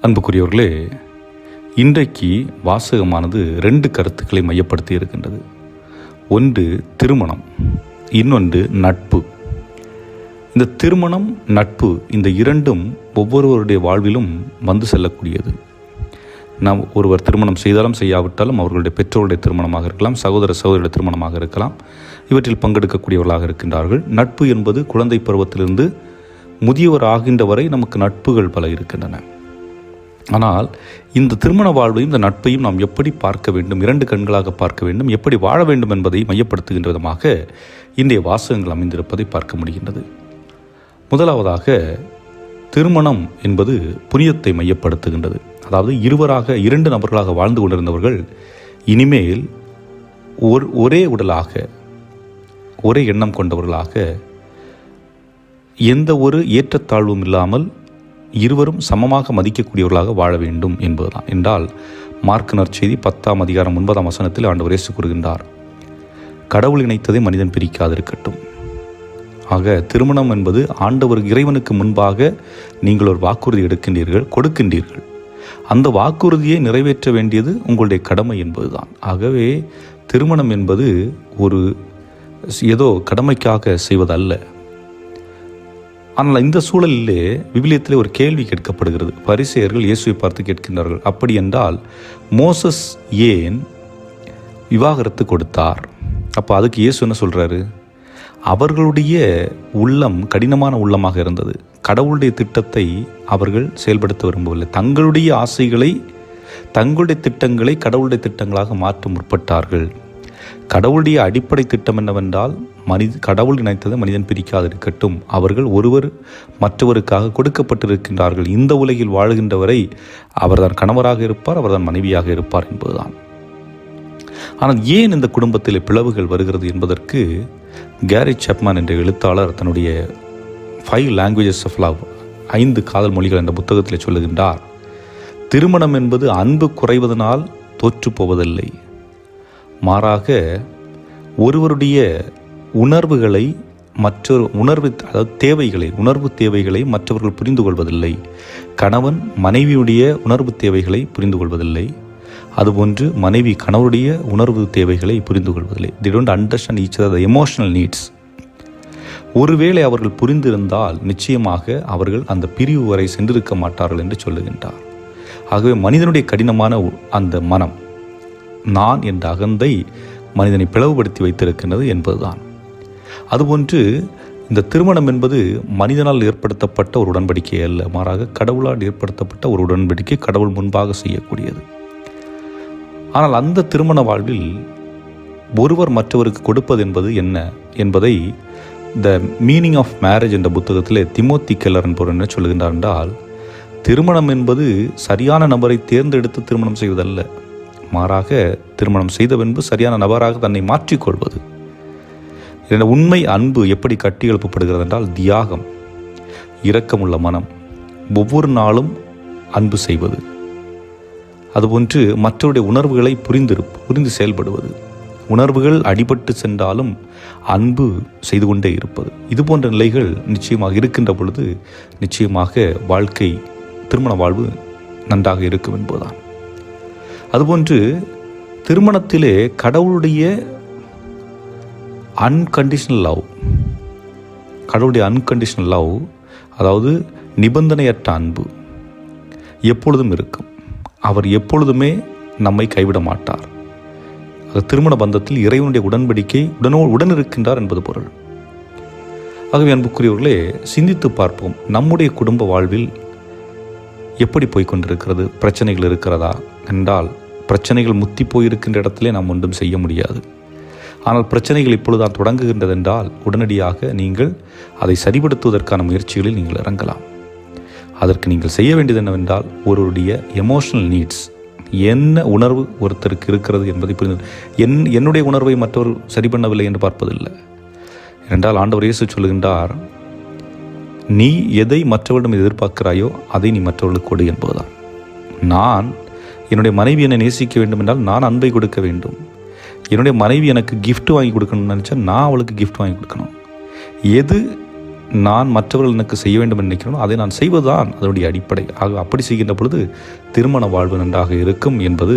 அன்புக்குரியவர்களே, இன்றைக்கு வாசகமானது 2 கருத்துக்களை மையப்படுத்தி இருக்கின்றது. ஒன்று திருமணம், இன்னொன்று நட்பு. இந்த திருமணம், நட்பு, இந்த இரண்டும் ஒவ்வொருவருடைய வாழ்விலும் வந்து செல்லக்கூடியது. நாம் ஒருவர் திருமணம் செய்தாலும் செய்யாவிட்டாலும் அவர்களுடைய பெற்றோருடைய திருமணமாக இருக்கலாம், சகோதர சகோதரியுடைய திருமணமாக இருக்கலாம், இவற்றில் பங்கெடுக்கக்கூடியவர்களாக இருக்கின்றார்கள். நட்பு என்பது குழந்தை பருவத்திலிருந்து முதியவர் ஆகின்ற வரை நமக்கு நட்புகள் பல இருக்கின்றன. ஆனால் இந்த திருமண வாழ்வையும் இந்த நட்பையும் நாம் எப்படி பார்க்க வேண்டும், 2 கண்களாக பார்க்க வேண்டும், எப்படி வாழ வேண்டும் என்பதை மையப்படுத்துகின்ற விதமாக இன்றைய வாசகங்கள் அமைந்திருப்பதை பார்க்க முடிகின்றது. முதலாவதாக, திருமணம் என்பது புனிதத்தை மையப்படுத்துகின்றது. அதாவது 2 நபர்களாக வாழ்ந்து கொண்டிருந்தவர்கள் இனிமேல் ஒரே உடலாக, ஒரே எண்ணம் கொண்டவர்களாக, எந்த ஒரு ஏற்றத்தாழ்வும் இல்லாமல் இருவரும் சமமாக மதிக்கக்கூடியவர்களாக வாழ வேண்டும் என்பதுதான். என்றால் மார்க் நற்செய்தி 10ஆம் அதிகாரம் 9ஆம் வசனத்தில் ஆண்டவர் இயேசு கூறுகின்றார், கடவுள் இணைத்ததை மனிதன் பிரிக்காதிருக்கட்டும். ஆக திருமணம் என்பது ஆண்டவர் இறைவனுக்கு முன்பாக நீங்கள் ஒரு வாக்குறுதி எடுக்கின்றீர்கள், கொடுக்கின்றீர்கள். அந்த வாக்குறுதியை நிறைவேற்ற வேண்டியது உங்களுடைய கடமை என்பதுதான். ஆகவே திருமணம் என்பது ஏதோ கடமைக்காக செய்வதல்ல. ஆனால் இந்த சூழலிலே விவிலியத்திலே ஒரு கேள்வி கேட்கப்படுகிறது. பரிசேயர்கள் இயேசுவை பார்த்து கேட்கின்றார்கள், அப்படி என்றால் மோசஸ் ஏன் விவாகரத்து கொடுத்தார்? அப்போ அதுக்கு இயேசு என்ன சொல்கிறாரு? அவர்களுடைய உள்ளம் கடினமான உள்ளமாக இருந்தது. கடவுளுடைய திட்டத்தை அவர்கள் செயல்படுத்த விரும்பவில்லை. தங்களுடைய ஆசைகளை, தங்களுடைய திட்டங்களை கடவுளுடைய திட்டங்களாக மாற்ற முற்பட்டார்கள். கடவுளுடைய அடிப்படை திட்டம் என்னவென்றால், கடவுள் இணைத்ததை மனிதன் பிரிக்காதிருக்கட்டும். அவர்கள் ஒருவர் மற்றவருக்காக கொடுக்கப்பட்டிருக்கின்றார்கள். இந்த உலகில் வாழ்கின்ற வரை அவர்தான் கணவராக இருப்பார், அவர்தான் மனைவியாக இருப்பார் என்பதுதான். ஆனால் ஏன் இந்த குடும்பத்தில் பிளவுகள் வருகிறது என்பதற்கு கேரி சேப்மன் என்ற எழுத்தாளர் தன்னுடைய 5 languages of love, 5 காதல் மொழிகள் என்ற புத்தகத்தில் சொல்லுகின்றார், திருமணம் என்பது அன்பு குறைவதனால் தோற்று போவதில்லை, மாறாக ஒருவருடைய உணர்வுகளை உணர்வு தேவைகளை மற்றவர்கள் புரிந்து கொள்வதில்லை. கணவன் மனைவியுடைய உணர்வு தேவைகளை புரிந்து கொள்வதில்லை. அதுபோன்று மனைவி கணவருடைய உணர்வு தேவைகளை புரிந்து கொள்வதில்லை. they don't understand each other emotional needs. ஒருவேளை அவர்கள் புரிந்திருந்தால் நிச்சயமாக அவர்கள் அந்த பிரிவு வரை சென்றிருக்க மாட்டார்கள் என்று சொல்லுகின்றார். ஆகவே மனிதனுடைய கடினமான அந்த மனம், நான் என்ற அகந்தை மனிதனை பிளவுபடுத்தி வைத்திருக்கின்றது என்பதுதான். அதுபோன்று இந்த திருமணம் என்பது மனிதனால் ஏற்படுத்தப்பட்ட ஒரு உடன்படிக்கை அல்ல, மாறாக கடவுளால் ஏற்படுத்தப்பட்ட ஒரு உடன்படிக்கை, கடவுள் முன்பாக செய்யக்கூடியது. ஆனால் அந்த திருமண வாழ்வில் ஒருவர் மற்றவருக்கு கொடுப்பது என்பது என்ன என்பதை த மீனிங் ஆஃப் மேரேஜ் என்ற புத்தகத்திலே திமோத்தி கெல்லர் என்பவர் என்ன சொல்லுகின்றார் என்றால், திருமணம் என்பது சரியான நபரை தேர்ந்தெடுத்து திருமணம் செய்வதல்ல, மாறாக திருமணம் செய்த பின்பு சரியான நபராக தன்னை மாற்றிக்கொள்வது. உண்மை அன்பு எப்படி கட்டி எழுப்பப்படுகிறது என்றால், தியாகம், இரக்கமுள்ள மனம், ஒவ்வொரு நாளும் அன்பு செய்வது, அதுபோன்று மற்றவருடைய உணர்வுகளை புரிந்து செயல்படுவது, உணர்வுகள் அடிபட்டு சென்றாலும் அன்பு செய்து கொண்டே இருப்பது. இது போன்ற நிலைகள் நிச்சயமாக இருக்கின்ற பொழுது நிச்சயமாக திருமண வாழ்வு நன்றாக இருக்கும் என்பதுதான். அதுபோன்று திருமணத்திலே கடவுளுடைய அன்கண்டிஷனல் லவ், அதாவது நிபந்தனையற்ற அன்பு எப்பொழுதும் இருக்கும். அவர் எப்பொழுதுமே நம்மை கைவிட மாட்டார். திருமண பந்தத்தில் இறைவனுடைய உடன்படிக்கை உடன் இருக்கின்றார் என்பது பொருள். ஆகவே அன்புக்குரியவர்களே, சிந்தித்து பார்ப்போம், நம்முடைய குடும்ப வாழ்வில் எப்படி போய்கொண்டிருக்கிறது? பிரச்சனைகள் இருக்கிறதா என்றால், பிரச்சனைகள் முத்தி போயிருக்கின்ற இடத்திலே நாம் ஒன்றும் செய்ய முடியாது. ஆனால் பிரச்சனைகள் இப்பொழுதுதான் தொடங்குகின்றது என்றால் உடனடியாக நீங்கள் அதை சரிபடுத்துவதற்கான முயற்சிகளில் நீங்கள் இறங்கலாம். அதற்கு நீங்கள் செய்ய வேண்டியது என்னவென்றால், ஒருவருடைய எமோஷனல் நீட்ஸ், என்ன உணர்வு ஒருத்தருக்கு இருக்கிறது என்பதை புரிந்து, என்னுடைய உணர்வை மற்றவர் சரி பண்ணவில்லை என்று பார்ப்பதில்லை. என்றால் ஆண்டவர் இயேசு சொல்லுகின்றார், நீ எதை மற்றவரிடம் எதிர்பார்க்கிறாயோ அதை நீ மற்றவர்களுக்கு கொடு என்பதுதான். நான் என்னுடைய மனைவி என்னை நேசிக்க வேண்டும் என்றால் நான் அன்பை கொடுக்க வேண்டும். என்னுடைய மனைவி எனக்கு கிஃப்ட் வாங்கி கொடுக்கணும்னு நினச்சா நான் அவளுக்கு கிஃப்ட் வாங்கி கொடுக்கணும். எது நான் மற்றவர்கள் எனக்கு செய்ய வேண்டும் என்று நினைக்கிறேனோ அதை நான் செய்வதுதான் அதனுடைய அடிப்படை. ஆக அப்படி செய்கின்ற பொழுது திருமண வாழ்வு நன்றாக இருக்கும் என்பது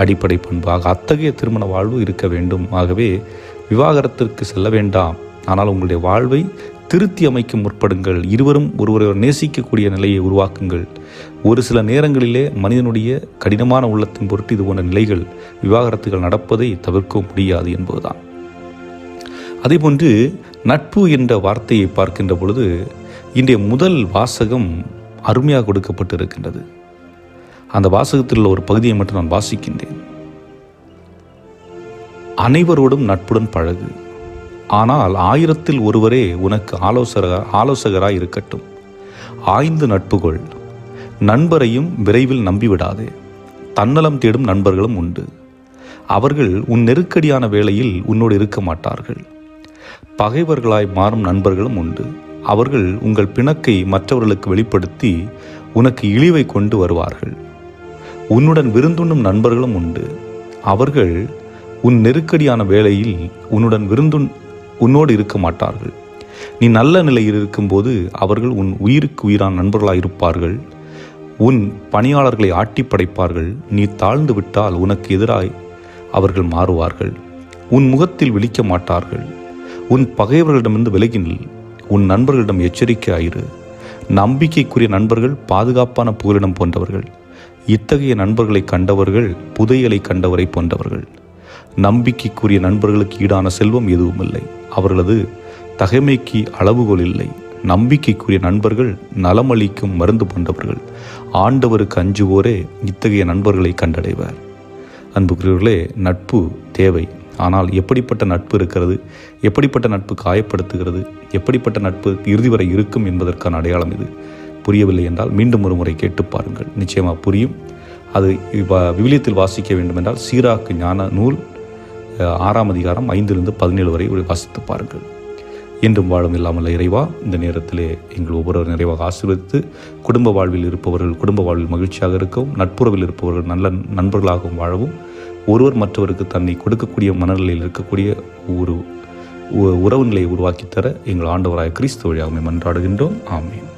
அடிப்படை பண்பு. ஆக அத்தகைய திருமண வாழ்வு இருக்க வேண்டும். ஆகவே விவாகரத்திற்கு செல்ல வேண்டாம். ஆனால் உங்களுடைய வாழ்வை திருத்தி அமைக்க முற்படுங்கள். இருவரும் ஒருவரை நேசிக்கக்கூடிய நிலையை உருவாக்குங்கள். ஒரு சில நேரங்களிலே மனிதனுடைய கடினமான உள்ளத்தின் பொருட்டு இது போன்ற நிலைகள், விவாகரத்துகள் நடப்பதை தவிர்க்க முடியாது என்பதுதான். அதேபோன்று நட்பு என்ற வார்த்தையை பார்க்கின்ற பொழுது இன்றைய முதல் வாசகம் அருமையாக கொடுக்கப்பட்டிருக்கின்றது. அந்த வாசகத்தில் உள்ள ஒரு பகுதியை மட்டும் நான் வாசிக்கின்றேன். அனைவரோடும் நட்புடன் பழகு, ஆனால் 1000 ஒருவரே உனக்கு ஆலோசகராய் இருக்கட்டும். ஆய்ந்து நட்புகொள், நண்பரையும் விரைவில் நம்பிவிடாதே. தன்னலம் தேடும் நண்பர்களும் உண்டு. அவர்கள் உன் நெருக்கடியான வேளையில் உன்னோடு இருக்க மாட்டார்கள். பகைவர்களாய் மாறும் நண்பர்களும் உண்டு. அவர்கள் உங்கள் பிணக்கை மற்றவர்களுக்கு வெளிப்படுத்தி உனக்கு இழிவை கொண்டு வருவார்கள். உன்னுடன் விருந்துண்ணும் நண்பர்களும் உண்டு. அவர்கள் உன் நெருக்கடியான வேளையில் உன்னோடு இருக்க மாட்டார்கள். நீ நல்ல நிலையில் இருக்கும்போது அவர்கள் உன் உயிருக்கு உயிரான நண்பர்களாக இருப்பார்கள். உன் பணியாளர்களை ஆட்டி படைப்பார்கள். நீ தாழ்ந்து விட்டால் உனக்கு எதிராய் அவர்கள் மாறுவார்கள். உன் முகத்தில் விழிக்க மாட்டார்கள். உன் பகைவர்களிடமிருந்து விலகினில். உன் நண்பர்களிடம் எச்சரிக்கையாயிரு. நம்பிக்கைக்குரிய நண்பர்கள் பாதுகாப்பான புகலிடம் போன்றவர்கள். இத்தகைய நண்பர்களை கண்டவர்கள் புதையலை கண்டவரை போன்றவர்கள். நம்பிக்கைக்குரிய நண்பர்களுக்கு ஈடான செல்வம் எதுவும் இல்லை. அவர்களது தகைமைக்கு அளவுகோல் இல்லை. நம்பிக்கைக்குரிய நண்பர்கள் நலமளிக்கும் மருந்து போன்றவர்கள். ஆண்டவருக்கு அஞ்சுவோரே இத்தகைய நண்பர்களை கண்டடைவர். அன்புக்குரியவர்களே, நட்பு தேவை. ஆனால் எப்படிப்பட்ட நட்பு இருக்கிறது, எப்படிப்பட்ட நட்பு காயப்படுத்துகிறது, எப்படிப்பட்ட நட்பு இறுதி வரை இருக்கும் என்பதற்கான அடையாளம் இது. புரியவில்லை என்றால் மீண்டும் ஒரு முறை கேட்டு பாருங்கள், நிச்சயமாக புரியும். அது விவிலியத்தில் வாசிக்க வேண்டும் என்றால் சீராக்கு ஞான நூல் 6ஆம் அதிகாரம் 5-17 வரை வாசித்து பாருங்கள். என்றும் வாழும் இல்லாமல் இறைவா, இந்த நேரத்திலே எங்கள் ஒவ்வொரு நிறைவாக ஆசீர்வதித்து, குடும்ப வாழ்வில் இருப்பவர்கள் குடும்ப வாழ்வில் மகிழ்ச்சியாக இருக்கவும், நட்புறவில் இருப்பவர்கள் நல்ல நண்பர்களாகவும் வாழவும், ஒருவர் மற்றவருக்கு தன்னை கொடுக்கக்கூடிய மனநிலையில் இருக்கக்கூடிய ஒரு உறவு நிலையை உருவாக்கித்தர எங்கள் ஆண்டவராய கிறிஸ்து வழியாக மன்றாடுகின்றோம். ஆமீன்.